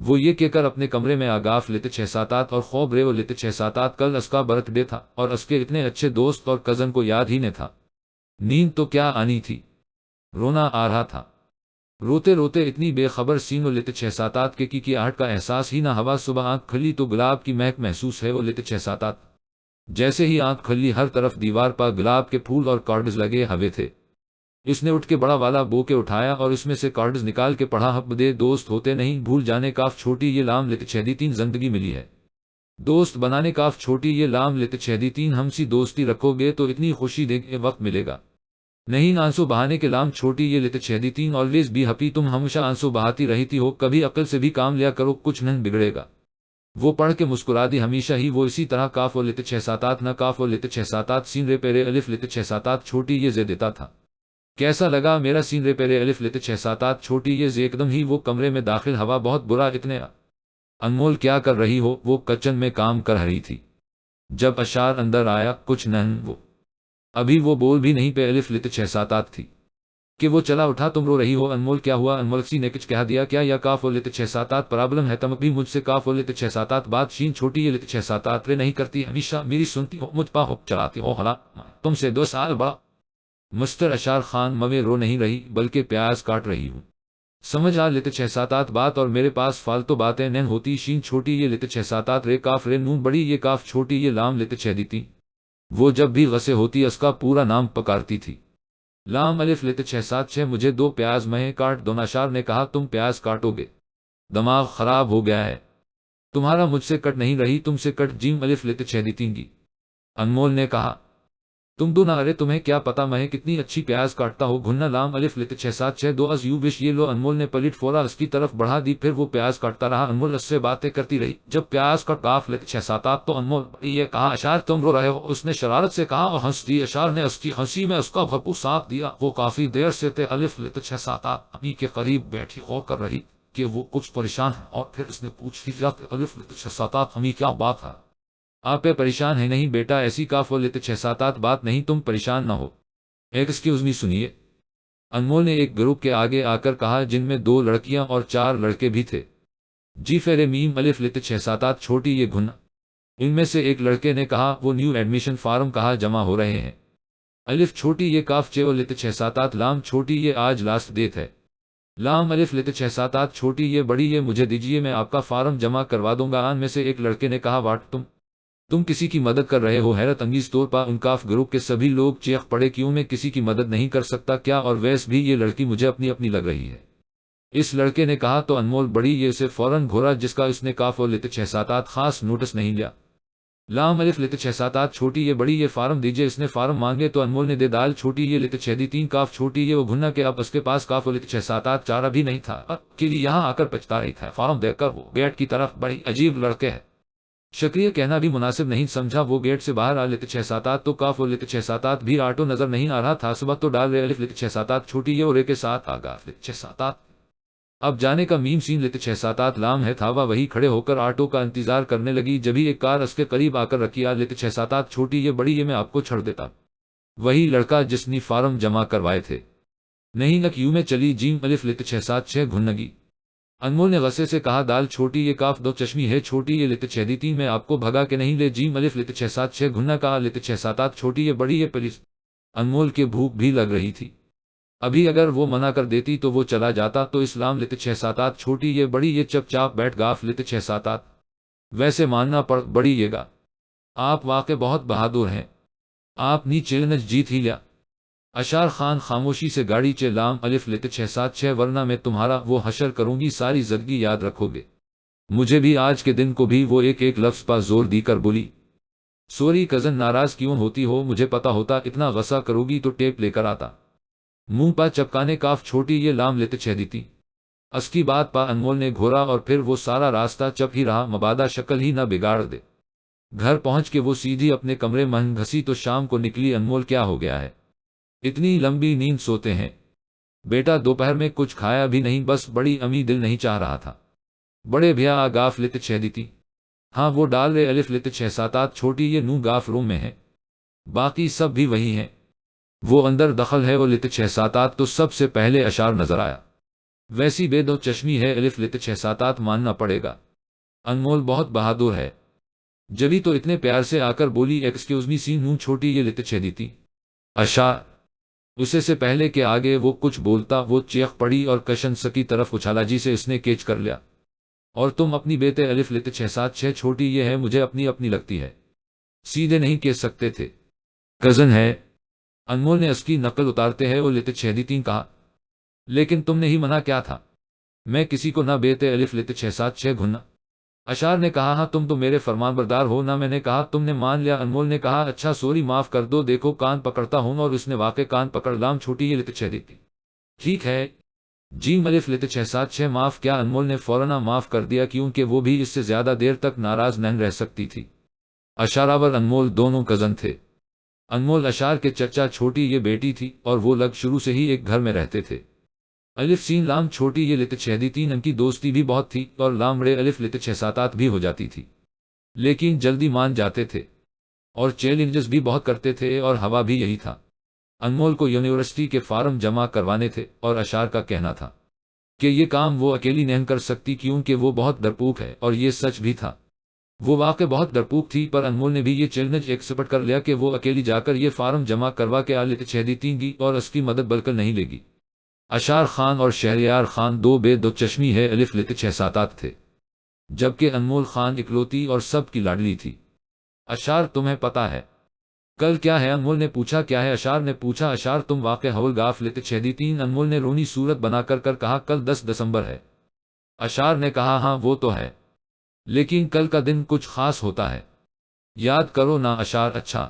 وہ یہ کہہ کر اپنے کمرے میں آگاف لیتے 6-7 اور خوب رے وہ لیتے 6-7 کل اس کا برتھ ڈے تھا اور اس کے اتنے اچھے دوست اور کزن کو یاد ہی نہیں تھا۔ نیند تو کیا آنی تھی، رونا آ رہا تھا۔ روتے روتے اتنی بے خبر سینوں لیتے 6-7 کے کی آہٹ کا احساس ہی نہ ہوا۔ صبح آنکھ کھلی تو گلاب کی مہک محسوس ہے وہ لیتے 6-7۔ جیسے ہی آنکھ کھلی ہر طرف دیوار پر گلاب کے پھول اور کارڈز لگے ہوئے تھے۔ اس نے اٹھ کے بڑا والا بوکے اٹھایا اور اس میں سے کارڈز نکال کے پڑھا، حب دے دوست ہوتے نہیں بھول جانے کاف چھوٹی یہ لام لیتے 6-3 زندگی ملی ہے، دوست بنانے کاف چھوٹی یہ لام لیتے 6-3 ہم سی دوستی رکھو گے تو اتنی خوشی دے کے وقت ملے گا نہیں آنسو بہانے کے لام چھوٹی یہ لیتے 6-3 آلویز بھی ہپی تم ہمیشہ آنسو بہاتی رہی تھی ہو، کبھی عقل سے بھی کام لیا کرو کچھ نہیں بگڑے گا۔ وہ پڑھ کے مسکرا دی، ہمیشہ ہی وہ اسی طرح کاف و لیتے 6-7 نہ کاف و لیتے 6-7 سین رے پیرے الف لیتے 6-7 چھوٹی یہ زے دیتا تھا۔ کیسا لگا میرا سین رے پیرے الف لیتے 6-7 چھوٹی یہ زے ایک دم ہی وہ کمرے میں داخل ہوا بہت برا اتنے انمول کیا کر رہی ہو، وہ کچن میں کام کر رہی تھی۔ جب اشار اندر آیا کچھ نہیں وہ ابھی وہ بول بھی نہیں پہ الف لیتے 6-7 تھی کہ وہ چلا اٹھا، تم رو رہی ہو انمول کیا ہوا؟ انمول سی نے کچھ کہہ دیا کیا یا کاف و لیتے 6-7 پرابلم ہے تم بھی مجھ سے کاف و لیتے 6-7 بات شین چھوٹی یہ لیتے 6-7 رے نہیں کرتی، ہمیشہ میری سنتی ہو مجھ پا ہو چلاتی ہو، ہلا تم سے 2 سال بڑا۔ مسٹر اشار خان میں رو نہیں رہی بلکہ پیاز کاٹ رہی ہوں، سمجھ آ لیتے 6-7 بات اور میرے پاس فالتو باتیں نہیں ہوتی، شین چھوٹی یہ لیتے 6-7 رے کاف رے نون بڑی یہ کاف چھوٹی یہ لام لیتے 6 دیتی۔ وہ جب بھی غصے ہوتی اس کا پورا نام پکارتی تھی، لام الف لیتے 6-7 مجھے 2 پیاز میں کاٹ دو۔ اشار نے کہا تم پیاز کاٹو گے؟ دماغ خراب ہو گیا ہے تمہارا، مجھ سے کٹ نہیں رہی تم سے کٹ جیم الف لیتے 6 دیتی گی۔ انمول نے کہا تم دو نہ، ارے تمہیں کیا پتا میں کتنی اچھی پیاز کاٹتا ہوں، گھننا لام الف لیتے 6-7 2 از یو وش یہ لو۔ انمول نے پلیٹ فورا اس کی طرف بڑھا دی، پھر وہ پیاز کاٹتا رہا، انمول اس سے باتیں کرتی رہی۔ جب پیاز کا کاف لیتے 6-7 تو انمول یہ کہا اشار تم رو رہے ہو، اس نے شرارت سے کہا اور ہنس دی۔ اشار نے اس کی ہنسی میں اس کا بھرپور ساتھ دیا۔ وہ کافی دیر سے تے الف لیتے 6-7 امی کے قریب بیٹھی غور کر رہی کہ وہ کچھ پریشان ہے، اور پھر اس نے پوچھ لیا کہ الف لیتے 6-7 امی کیا بات ہے؟ آپ پہ پریشان ہے؟ نہیں بیٹا ایسی کاف و لیتے 6-7 بات نہیں، تم پریشان نہ ہو۔ ایکسکیوز می سنیے، انمول نے ایک گروپ کے آگے آ کر کہا جن میں 2 لڑکیاں اور 4 لڑکے بھی تھے۔ جی فیرے میم الف لیتے 6-7 چھوٹی یہ گھنا۔ ان میں سے ایک لڑکے نے کہا وہ نیو ایڈمیشن فارم کہاں جمع ہو رہے ہیں؟ الف چھوٹی یہ کاف چے لیتے 6-7 لام چھوٹی یہ آج لاسٹ ڈیٹ ہے، لام الف لیتے 6-7 چھوٹی یہ بڑی یہ مجھے دیجیے میں آپ کا فارم جمع کروا دوں گا۔ ان میں سے ایک لڑکے نے کہا واٹ تم کسی کی مدد کر رہے ہو؟ حیرت انگیز طور پر ان کاف گروپ کے سبھی لوگ چیخ پڑے کیوں میں کسی کی مدد نہیں کر سکتا کیا، اور ویس بھی یہ لڑکی مجھے اپنی لگ رہی ہے۔ اس لڑکے نے کہا تو انمول بڑی یہ اسے فوراً گھورا جس کا اس نے کاف و لیتے 6-7 خاص نوٹس نہیں لیا۔ لام الف لیتے 6-7 چھوٹی یہ بڑی یہ فارم دیجیے۔ اس نے فارم مانگے تو انمول نے دے دال چھوٹی یہ لیتے 6-3 کاف چھوٹی یہ وہ گھننا کہ اب اس کے پاس کاف و لیتے 6-7 چارہ بھی نہیں تھا کہ یہاں آ کر پچھتا رہی تھا۔ فارم دے کر وہ گیٹ کی طرف بڑی عجیب لڑکے ہے، شکریہ کہنا بھی مناسب نہیں سمجھا۔ وہ گیٹ سے باہر آ لیتے 6-7 تو کاف و لیتے 6-7 بھی آٹو نظر نہیں آ رہا تھا۔ صبح تو ڈال رہے الف لیتے 6-7 چھوٹی یہ اور کے ساتھ آگا لیتے 6-7 اب جانے کا میم سین لیتے 6-7 لام ہے تھا وہی کھڑے ہو کر آٹو کا انتظار کرنے لگی، جبھی ایک کار اس کے قریب آ کر رکی۔ آ لیتے 6-7 چھوٹی یہ بڑی یہ میں آپ کو چھڑ دیتا، وہی لڑکا جس نے فارم جمع کروائے تھے نہیں نہ کیوں میں چلی جیم الف لیتے 6-7 گھنگی۔ انمول نے غصے سے کہا دال چھوٹی یہ کاف 2 چشمی ہے چھوٹی یہ لیتے 6-3 میں آپ کو بھگا کے نہیں لے جیم الف لیتے 6-7 گھننا کا لیتے 6-7 چھوٹی یہ بڑی یہ پولیس۔ انمول کے بھوک بھی لگ رہی تھی، ابھی اگر وہ منع کر دیتی تو وہ چلا جاتا تو اسلام لیتے 6-7 چھوٹی یہ بڑی یہ چپ چاپ بیٹھ گاف لیتے 6-7 ویسے ماننا پڑ بڑی یہ گا آپ واقع بہت بہادر ہیں، آپ نے چیلنج جیت ہی لیا۔ اشار خان خاموشی سے گاڑی چے لام الف لیتے 6-7 ورنہ میں تمہارا وہ حشر کروں گی ساری زندگی یاد رکھو گے مجھے بھی آج کے دن کو بھی۔ وہ ایک لفظ پر زور دی کر بولی سوری کزن ناراض کیوں ہوتی ہو، مجھے پتا ہوتا اتنا غصہ کرو گی تو ٹیپ لے کر آتا۔ منہ پا چپکانے کاف چھوٹی یہ لام لیتے 6 دیتی۔ اس کی بات پا انمول نے گھورا اور پھر وہ سارا راستہ چپ ہی رہا، مبادہ شکل ہی نہ بگاڑ دے۔ گھر پہنچ کے وہ سیدھی اپنے کمرے میں گھسی تو شام کو نکلی۔ انمول کیا ہو گیا ہے، اتنی لمبی نیند سوتے ہیں؟ بیٹا دوپہر میں کچھ کھایا بھی نہیں، بس بڑی امی دل نہیں چاہ رہا تھا۔ بڑے بھیا گاف لیتے 6 دیتی، ہاں وہ ڈال رہے الف لیتے 6-7 چھوٹی یہ نو گاف روم میں ہے، باقی سب بھی وہی ہیں۔ وہ اندر دخل ہے وہ لیتے 6-7 تو سب سے پہلے اشار نظر آیا۔ ویسی بے دو چشمی ہے الف لت چھ ساتات ماننا پڑے گا۔ انمول بہت بہادر ہے، جبھی تو اتنے پیار سے آ کر بولی ایکسکیوز می سین نون چھوٹی یہ لت چھ دیتی اشار۔ اسے سے پہلے کہ آگے وہ کچھ بولتا وہ چیخ پڑی اور کشن سکی طرف اچھالا جسے اس نے کیچ کر لیا۔ اور تم اپنی بیٹے الف لت چھ سات چھ چھوٹی یہ ہے مجھے اپنی اپنی لگتی ہے، سیدھے نہیں کہہ سکتے تھے، کزن ہے۔ انمول نے اس کی نقل اتارتے ہیں وہ لت چھ دی تین کہا، لیکن تم نے ہی منع کیا تھا، میں کسی کو نہ بیٹے الف لت چھ سات چھ گھننا۔ اشار نے کہا ہاں تم تو میرے فرمان بردار ہو نہ، میں نے کہا تم نے مان لیا۔ انمول نے کہا اچھا سوری معاف کر دو، دیکھو کان پکڑتا ہوں، اور اس نے واقع کان پکڑ لام چھوٹی یہ لت چھ دی تھی۔ ٹھیک ہے جیم الف لت چھ سات چھ معاف کیا۔ انمول نے فوراً معاف کر دیا کیونکہ وہ بھی اس سے زیادہ دیر تک ناراض نہیں رہ سکتی تھی۔ اشاراور انمول دونوں کزن تھے۔ انمول اشار کے چچا، چھوٹی یہ بیٹی تھی اور وہ لگ شروع سے ہی ایک گھر میں رہتے تھے۔ الف سین لام چھوٹی یہ لت چھ دی تین ان کی دوستی بھی بہت تھی اور لام رے الف لت چھ ساتات بھی ہو جاتی تھی، لیکن جلدی مان جاتے تھے اور چیلنجز بھی بہت کرتے تھے، اور ہوا بھی یہی تھا۔ انمول کو یونیورسٹی کے فارم جمع کروانے تھے اور اشار کا کہنا تھا کہ یہ کام وہ اکیلی نہیں کر سکتی کیونکہ وہ بہت ڈرپوک ہے، اور یہ سچ بھی تھا، وہ واقع بہت ڈرپوک تھی۔ پر انمول نے بھی یہ چیلنج ایکسپٹ کر لیا کہ وہ اکیلی جا کر یہ فارم جمع کروا کے لت چھ دی تین گی اور اس کی مدد بالکل نہیں لے گی۔ اشار خان اور شہریار خان دو بے دو چشمی ہے الف لت چھ ساتات تھے، جبکہ انمول خان اکلوتی اور سب کی لاڈلی تھی۔ اشار تمہیں پتا ہے کل کیا ہے؟ انمول نے پوچھا۔ کیا ہے؟ اشار نے پوچھا۔ اشار تم واقع ہول گاف لت چھ دی تین، انمول نے رونی صورت بنا کر کہا کل 10 دسمبر ہے۔ اشار نے کہا ہاں وہ تو ہے، لیکن کل کا دن کچھ خاص ہوتا ہے، یاد کرو نا اشار؟ اچھا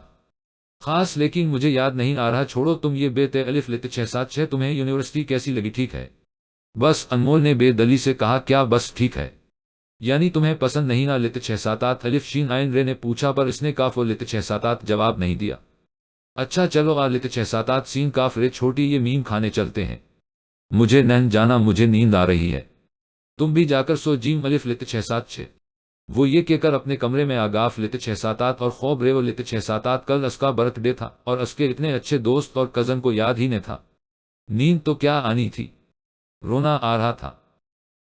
خاص، لیکن مجھے یاد نہیں آ رہا، چھوڑو تم یہ بیٹے الف لت چھ سات چھ تمہیں یونیورسٹی کیسی لگی؟ ٹھیک ہے بس، انمول نے بے دلی سے کہا۔ کیا بس ٹھیک ہے؟ یعنی تمہیں پسند نہیں نا لت چھ ساتات؟ الف شین آئن رے نے پوچھا، پر اس نے کاف و لت چھ ساتات جواب نہیں دیا۔ اچھا چلو لت چھ ساتات سین کاف رے چھوٹی یہ میم کھانے چلتے ہیں، مجھے نہیں جانا، مجھے نیند آ رہی ہے، تم بھی جا کر سو جیم الف لت چھ سات چھ۔ وہ یہ کہہ کر اپنے کمرے میں آگاف لت چھ ساتات اور خوب رے و لت چھ ساتات۔ کل اس کا برتھ ڈے تھا اور اس کے اتنے اچھے دوست اور کزن کو یاد ہی نہیں تھا، نیند تو کیا آنی تھی، رونا آ رہا تھا،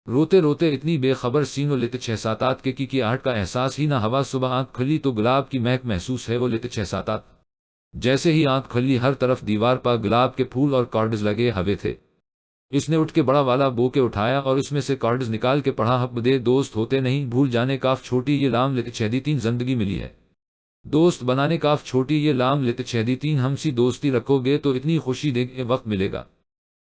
روتے روتے اتنی بے خبر سین و لت چھ ساتات کے کی آہٹ کا احساس ہی نہ ہوا۔ صبح آنکھ کھلی تو گلاب کی مہک محسوس ہے وہ لت چھ ساتات، جیسے ہی آنکھ کھلی ہر طرف دیوار پر گلاب کے پھول اور کارڈز لگے ہوئے تھے۔ اس نے اٹھ کے بڑا والا بوکے اٹھایا اور اس میں سے کارڈز نکال کے پڑھا، حب دے دوست ہوتے نہیں بھول جانے کاف چھوٹی یہ لام لت چھ دی تین زندگی ملی ہے، دوست بنانے کاف چھوٹی یہ لام لت چھ دی تین، ہم سی دوستی رکھو گے تو اتنی خوشی دے گے وقت ملے گا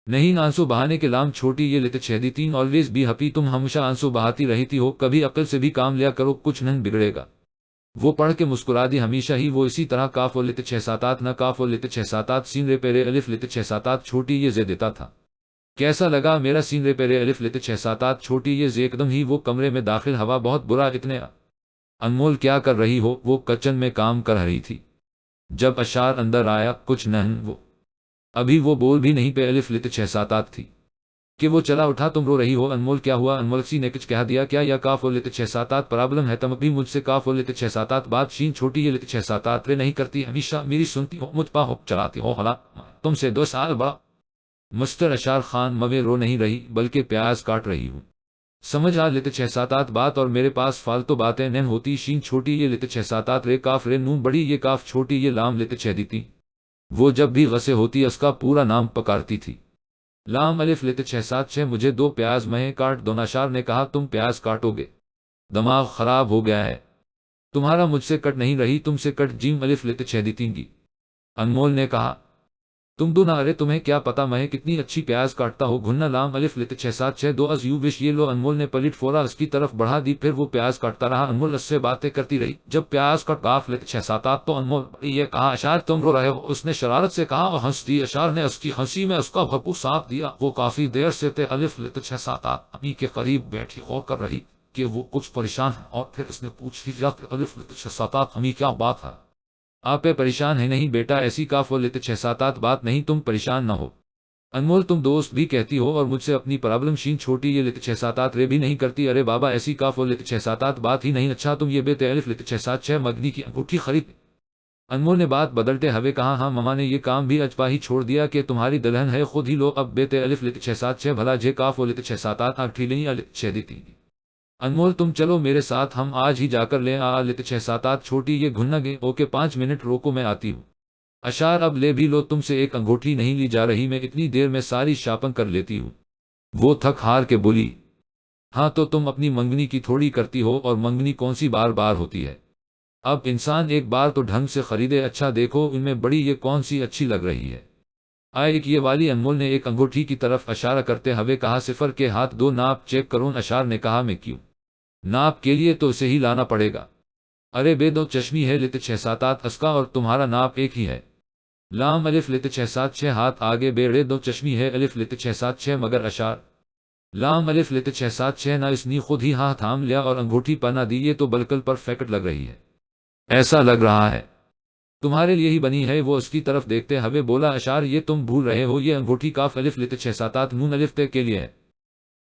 نہیں آنسو بہانے کے لام چھوٹی یہ لت چھ دی تین، آلویز بھی ہپی، تم ہمیشہ آنسو بہاتی رہتی ہو، کبھی عقل سے بھی کام لیا کرو، کچھ نہیں بگڑے گا۔ وہ پڑھ کے مسکرا دی، ہمیشہ ہی وہ اسی طرح کاف و لت چھ ساتات نہ کاف و لت چھ ساتات سین رے پیرے الف لت چھ ساتات چھوٹی یہ زے دیتا تھا۔ کیسا لگا میرا سین رے پیرے الف لت چھ ساتات چھوٹی یہ زے؟ ایک دم ہی وہ کمرے میں داخل، ہوا بہت برا اتنے انمول کیا کر رہی ہو؟ وہ کچن میں کام کر رہی تھی۔ جب اشار اندر آیا کچھ نہیں، وہ ابھی وہ بول بھی نہیں پہ الف لت چھ ساتات تھی کہ وہ چلا اٹھا، تم رو رہی ہو؟ انمول کیا ہوا؟ انمول سی نے کچھ کہہ دیا کیا؟ یا کاف و لت چھ ساتات پرابلم ہے؟ تم ابھی مجھ سے کاف و لت چھ ساتات بات شین چھوٹی یہ لت چھ ساتات رے نہیں کرتی، ہمیشہ میری سنتی ہو، مجھ پا ہو چلاتی ہو، حلا تم سے 2 سال بڑا۔ مسٹر اشار خان، میں رو نہیں رہی بلکہ پیاز کاٹ رہی ہوں، سمجھ لت چھ ساتات بات، اور میرے پاس فالتو باتیں نہیں ہوتی شین چھوٹی یہ لت چھ ساتات رے کاف رے نون بڑی یہ کاف چھوٹی یہ لام لت چھ دیتی۔ وہ جب بھی غصے ہوتی اس کا پورا نام پکارتی تھی، لام الف لت چھ سات چھ، مجھے 2 پیاز میں کاٹ دو۔ اشار نے کہا تم پیاز کاٹو گے؟ دماغ خراب ہو گیا ہے تمہارا؟ مجھ سے کٹ نہیں رہی، تم سے کٹ جیم الف لت چھ دیتی گی۔ انمول نے کہا تم دو نہ، ارے تمہیں کیا پتا میں کتنی اچھی پیاز کاٹتا ہوں، گھننا لام الف لت چھ سات چھ 2 از یو وش، یہ لو۔ انمول نے پلیٹ فورا اس کی طرف بڑھا دی، پھر وہ پیاز کاٹتا رہا، انمول اس سے باتیں کرتی رہی۔ جب پیاز کٹ کاف لت چھ ساتات تو انمول یہ کہا اشار تم رو رہے ہو؟ اس نے شرارت سے کہا اور ہنس دی۔ اشار نے اس کی ہنسی میں اس کا بھپو ساتھ دیا۔ وہ کافی دیر سے تھے الف لت چھ ساتات امی کے قریب بیٹھی غور کر رہی کہ وہ کچھ پریشان ہے، اور پھر اس نے پوچھ لیا کہ الف لت چھ ساتات امی کیا بات ہے؟ آپ پریشان ہیں؟ نہیں بیٹا ایسی کاف و لت چھ ساتات بات نہیں، تم پریشان نہ ہو۔ انمول تم دوست بھی کہتی ہو اور مجھ سے اپنی پرابلم شین چھوٹی یہ لت چھ ساتات رے بھی نہیں کرتی۔ ارے بابا ایسی کاف و لت چھ ساتات بات ہی نہیں۔ اچھا تم یہ بیٹے الف لت چھ سات چھ مگنی کی انگوٹھی خرید انمول نے بات بدلتے ہوئے کہا، ہاں مما نے یہ کام بھی اجپا ہی چھوڑ دیا کہ تمہاری دلہن ہے، خود ہی لو اب بیتے الف لت 676 بھلا جے کاف و لت 677 آپ ٹھیلیں الف 6 دیتی۔ انمول تم چلو میرے ساتھ، ہم آج ہی جا کر لیں لت 677 چھوٹی یہ گھننا گے، اوکے 5 منٹ روکو میں آتی ہوں۔ اشار اب لے بھی لو، تم سے ایک انگوٹھی نہیں لی جا رہی، میں اتنی دیر میں ساری شاپنگ کر لیتی ہوں۔ وہ تھک ہار کے بولی، ہاں تو تم اپنی منگنی کی تھوڑی کرتی ہو، اور منگنی کون سی بار بار ہوتی ہے؟ اب انسان ایک بار تو ڈھنگ سے خریدے، اچھا دیکھو ان میں بڑی یہ کون سی اچھی لگ رہی ہے؟ ایک یہ والی۔ انمول نے ایک انگوٹھی کی طرف اشارہ کرتے ہوئے کہا، صفر کے ہاتھ دو ناپ چیک کروں۔ اشار نے کہا، میں کیوں؟ ناپ کے لیے تو اسے ہی لانا پڑے گا۔ ارے بے دو چشمی ہے لت 677 اسکا، اور تمہارا ناپ ایک ہی ہے۔ لام الف لت 676 ہاتھ آگے بیڑے دو چشمی ہے الف لت 676 مگر اشار لام الف لت 676 نہ، اس نے خود ہی ہاتھ تھام لیا اور انگوٹھی پنا دی، یہ تو بالکل پرفیکٹ لگ رہی ہے، ایسا لگ رہا ہے تمہارے لیے ہی بنی ہے۔ وہ اس کی طرف دیکھتے ہوئے بولا، اشار یہ تم بھول رہے ہو، یہ انگوٹھی کاف الف لت 677 نون الف تے کے لیے ہے۔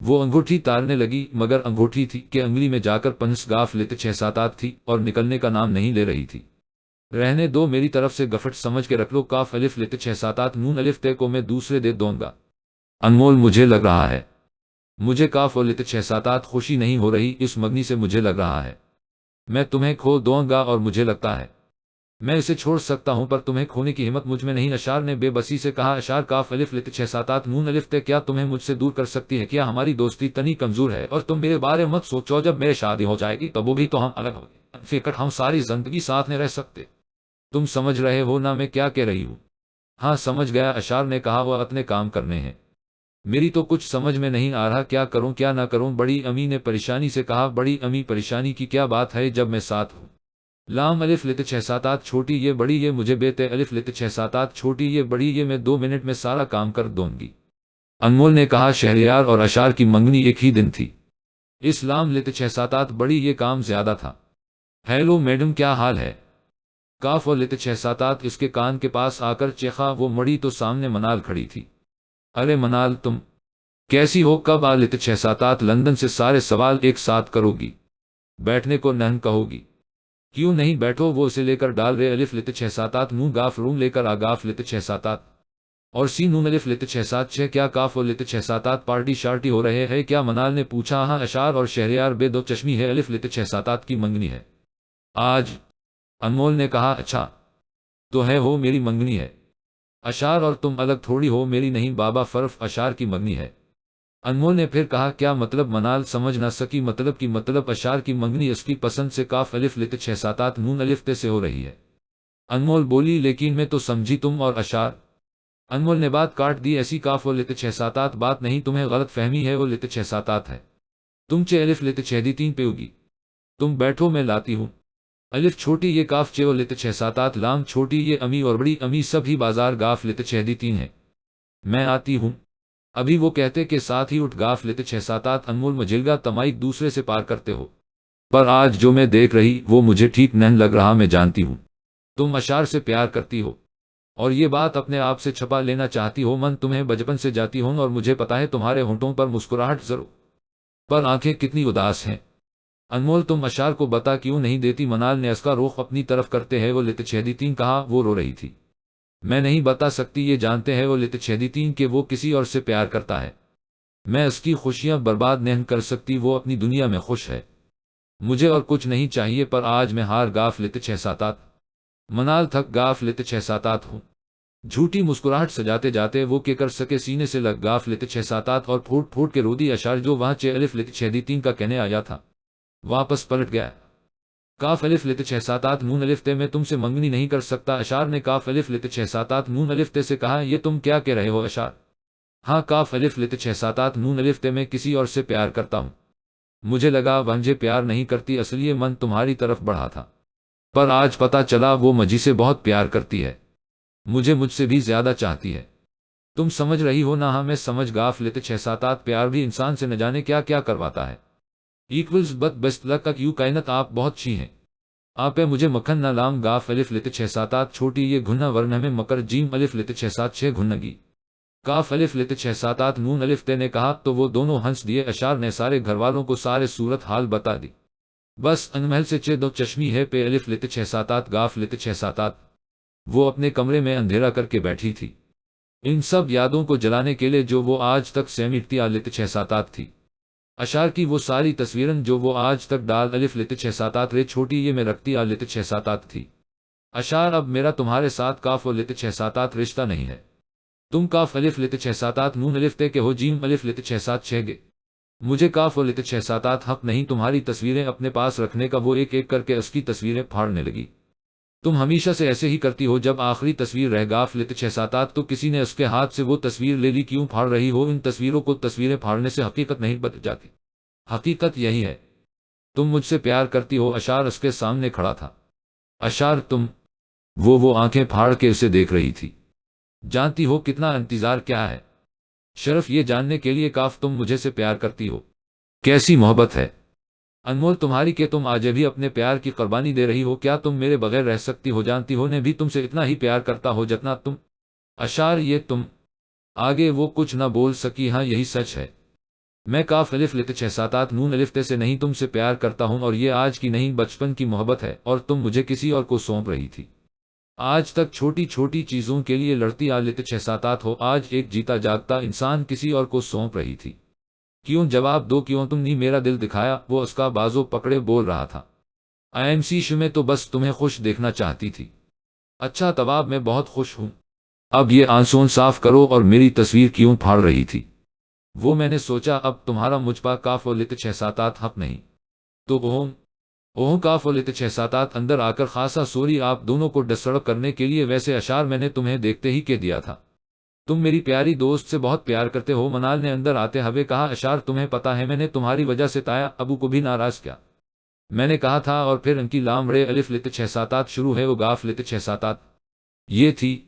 وہ انگوٹھی تارنے لگی، مگر انگوٹھی تھی کہ انگلی میں جا کر پنس گاف لت 677 تھی اور نکلنے کا نام نہیں لے رہی تھی۔ رہنے دو، میری طرف سے گفٹ سمجھ کے رکھ لو، کاف الف لت 677 نون الف تے کو میں دوسرے دے دوں گا۔ انمول مجھے لگ رہا ہے مجھے کاف اور لت 677 خوشی نہیں ہو رہی اس مگنی سے، مجھے لگ رہا ہے میں تمہیں کھو دوں گا، اور مجھے لگتا ہے میں اسے چھوڑ سکتا ہوں، پر تمہیں کھونے کی ہمت مجھ میں نہیں۔ اشار نے بے بسی سے کہا، اشار کاف الف لت 677 نون الف تے کیا تمہیں مجھ سے دور کر سکتی ہے؟ کیا ہماری دوستی تنی کمزور ہے؟ اور تم میرے بارے مت سوچو، جب میری شادی ہو جائے گی تب وہ بھی تو ہم الگ ہو گئے، فکر ہم ساری زندگی ساتھ نہیں رہ سکتے۔ تم سمجھ رہے ہو نا میں کیا کہہ رہی ہوں؟ ہاں سمجھ گیا، اشار نے کہا، وہ اپنے کام کرنے ہیں، میری تو کچھ سمجھ میں نہیں آ رہا، کیا کروں کیا نہ کروں۔ بڑی امی نے پریشانی سے کہا، بڑی امی پریشانی کی کیا بات ہے جب میں ساتھ ہوں؟ لام الف لت 677 چھوٹی یہ بڑی یہ مجھے بیتے الف لت 677 چھوٹی یہ بڑی یہ میں 2 منٹ میں سارا کام کر دوں گی۔ انمول نے کہا، شہریار اور اشار کی منگنی ایک ہی دن تھی، اس لام لت 677 بڑی یہ کام زیادہ تھا۔ ہیلو میڈم کیا حال ہے؟ کاف اور لت 677 اس کے کان کے پاس آ کر چیخا۔ وہ مڑی تو سامنے منال کھڑی تھی۔ ارے منال تم کیسی ہو؟ کب لت 677 لندن سے سارے سوال ایک ساتھ کرو گی؟ بیٹھنے کو نہیں کہو گی؟ کیوں نہیں بیٹھو؟ وہ اسے لے کر ڈال رہے الف لت 677 نون گاف روم لے کر آگاف لت 677 اور سی نون الف لت 676 کیا کاف اور لت 677 پارٹی شارٹی ہو رہے ہے کیا؟ منال نے پوچھا۔ ہاں اشار اور شہریار بے دو چشمی ہے الف لت 677 کی منگنی ہے آج۔ انمول نے کہا، اچھا تو ہے ہو میری منگنی ہے، اشار اور تم الگ تھوڑی ہو، میری نہیں بابا فرف اشار کی منگنی ہے۔ انمول نے پھر کہا، کیا مطلب؟ منال سمجھ نہ سکی، مطلب اشار کی منگنی اس کی پسند سے کاف الف لت 677 نون الف تے سے ہو رہی ہے۔ انمول بولی، لیکن میں تو سمجھی تم اور اشار۔ انمول نے بات کاٹ دی، ایسی کاف اور لت 677 بات نہیں، تمہیں غلط فہمی ہے، وہ لت 677 ہے، تم چے الف لت 6 پہ ہوگی۔ تم بیٹھو میں لاتی ہوں۔ الف چھوٹی یہ کاف چے اور لت 677 لام چھوٹی یہ امی اور بڑی امی سب ہی بازار گاف لت 6 ہے، میں آتی ہوں۔ ابھی وہ کہتے کہ ساتھ ہی اٹھ گاف لت 677 انمول مجلگا تمائک دوسرے سے پار کرتے ہو، پر آج جو میں دیکھ رہی وہ مجھے ٹھیک نہیں لگ رہا۔ میں جانتی ہوں تم اشار سے پیار کرتی ہو اور یہ بات اپنے آپ سے چھپا لینا چاہتی ہو، من تمہیں بچپن سے جاتی ہوں، اور مجھے پتا ہے تمہارے ہونٹوں پر مسکراہٹ ضرور، پر آنکھیں کتنی اداس ہیں۔ انمول تم اشار کو بتا کیوں نہیں دیتی؟ منال نے اس کا رخ اپنی طرف کرتے ہیں وہ لت 6 کہا، وہ رو رہی تھی۔ میں نہیں بتا سکتی، یہ جانتے ہیں وہ لت 6 کہ وہ کسی اور سے پیار کرتا ہے، میں اس کی خوشیاں برباد نہیں کر سکتی، وہ اپنی دنیا میں خوش ہے، مجھے اور کچھ نہیں چاہیے، پر آج میں ہار گاف لت 677 منال تھک گاف لت 677 ہوں۔ جھوٹی مسکراہٹ سجاتے جاتے وہ کہ کر سکے سینے سے لگ گاف لت 677 اور پھوٹ پھوٹ کے رودی اشار جو وہاں چے الف لت 6 کا کہنے آیا تھا واپس پلٹ گیا۔ کاف الف لت 677 نون الف تے میں تم سے منگنی نہیں کر سکتا۔ اشار نے کاف الف لت 677 نون الف تے سے کہا، یہ تم کیا کہہ رہے ہو اشار؟ ہاں کاف الف لت 677 نون الف تے میں کسی اور سے پیار کرتا ہوں، مجھے لگا مجھے پیار نہیں کرتی، اس لیے من تمہاری طرف بڑھا تھا، پر آج پتا چلا وہ مجھے سے بہت پیار کرتی ہے، مجھ سے بھی زیادہ چاہتی ہے۔ تم سمجھ رہی ہو نا؟ ہاں میں سمجھ گاف لت 677 پیار بھی انسان سے نہ جانے کیا کیا کرواتا ہے۔ ایکولز بت بیسٹ لک یو کائنت، آپ بہت اچھی ہیں، آپ مجھے مکھن نہ لام گاف الف لت 677 چھوٹی یہ گھنا ورنہ میں مکر جیم الف لت 676 گھنگی کاف الف لت 677 نون الف تے نے کہا تو وہ دونوں ہنس دیے۔ اشار نے سارے گھر والوں کو سارے صورت حال بتا دی، بس انمحل سے چے دو چشمی ہے پہ الف لت 677 گاف لت 677 وہ اپنے کمرے میں اندھیرا کر کے بیٹھی تھی، ان سب یادوں کو جلانے کے لیے جو وہ آج تک سمیٹتی آ لیتے 6 7 تھی۔ اشار کی وہ ساری تصویریں جو وہ آج تک ڈال الف لیتے 6 7 رے چھوٹی یہ میں رکھتی آ لیتے 6 7 تھی۔ اشار اب میرا تمہارے ساتھ کاف و لیتے 6 7 رشتہ نہیں ہے، تم کاف الف لیتے 6 7 نون الف تے کے ہو جیم الف لیتے 6 7 گے، مجھے کاف و لیتے 6 7 حق نہیں تمہاری تصویریں اپنے پاس رکھنے کا۔ وہ ایک ایک کر کے اس کی تصویریں پھاڑنے لگی۔ تم ہمیشہ سے ایسے ہی کرتی ہو، جب آخری تصویر رہ گاف لیتے 6 7 تو کسی نے اس کے ہاتھ سے وہ تصویر لے لی، کیوں پھاڑ رہی ہو ان تصویروں کو؟ تصویریں پھاڑنے سے حقیقت نہیں بدل جاتی، حقیقت یہی ہے تم مجھ سے پیار کرتی ہو۔ اشار اس کے سامنے کھڑا تھا۔ اشار تم، وہ آنکھیں پھاڑ کے اسے دیکھ رہی تھی۔ جانتی ہو کتنا انتظار کیا ہے شرف یہ جاننے کے لیے کاف تم مجھے سے پیار کرتی ہو؟ کیسی محبت ہے انمول تمہاری کہ تم آج بھی اپنے پیار کی قربانی دے رہی ہو؟ کیا تم میرے بغیر رہ سکتی ہو؟ جانتی ہو نے بھی تم سے اتنا ہی پیار کرتا ہو جتنا تم۔ اشار یہ تم۔ آگے وہ کچھ نہ بول سکی۔ ہاں یہی سچ ہے، میں کاف الف لیتے 6 7 نون الف تے سے نہیں تم سے پیار کرتا ہوں، اور یہ آج کی نہیں بچپن کی محبت ہے، اور تم مجھے کسی اور کو سونپ رہی تھی۔ آج تک چھوٹی چھوٹی چیزوں کے لیے لڑتی آ لیتے 6 7 ہو، آج ایک جیتا جاگتا انسان کسی اور کو سونپ رہی تھی۔ کیوں؟ جواب دو، کیوں؟ تم نے میرا دل دکھایا۔ وہ اس کا بازو پکڑے بول رہا تھا، آئی ایم سی میں تو بس تمہیں خوش دیکھنا چاہتی تھی۔ اچھا طباب میں بہت خوش ہوں، اب یہ آنسوں صاف کرو اور میری تصویر کیوں پھاڑ رہی تھی؟ وہ میں نے سوچا اب تمہارا مجھ پر کاف و لیتے 6 7 حق نہیں تو اوہ کاف و لیتے 6 7 اندر آ کر خاصا سوری آپ دونوں کو ڈسٹرب کرنے کے لیے، ویسے اشار میں نے تمہیں دیکھتے ہی کہہ دیا تھا تم میری پیاری دوست سے بہت پیار کرتے ہو۔ منال نے اندر آتے ہوئے کہا، اشار تمہیں پتا ہے میں نے تمہاری وجہ سے تایا ابو کو بھی ناراض کیا، میں نے کہا تھا۔ اور پھر ان کی لام رے الف لیتے 6 7 شروع ہے وہ گاف لیتے 6 7۔ یہ تھی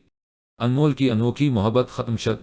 انمول کی انوکھی محبت ختم شد۔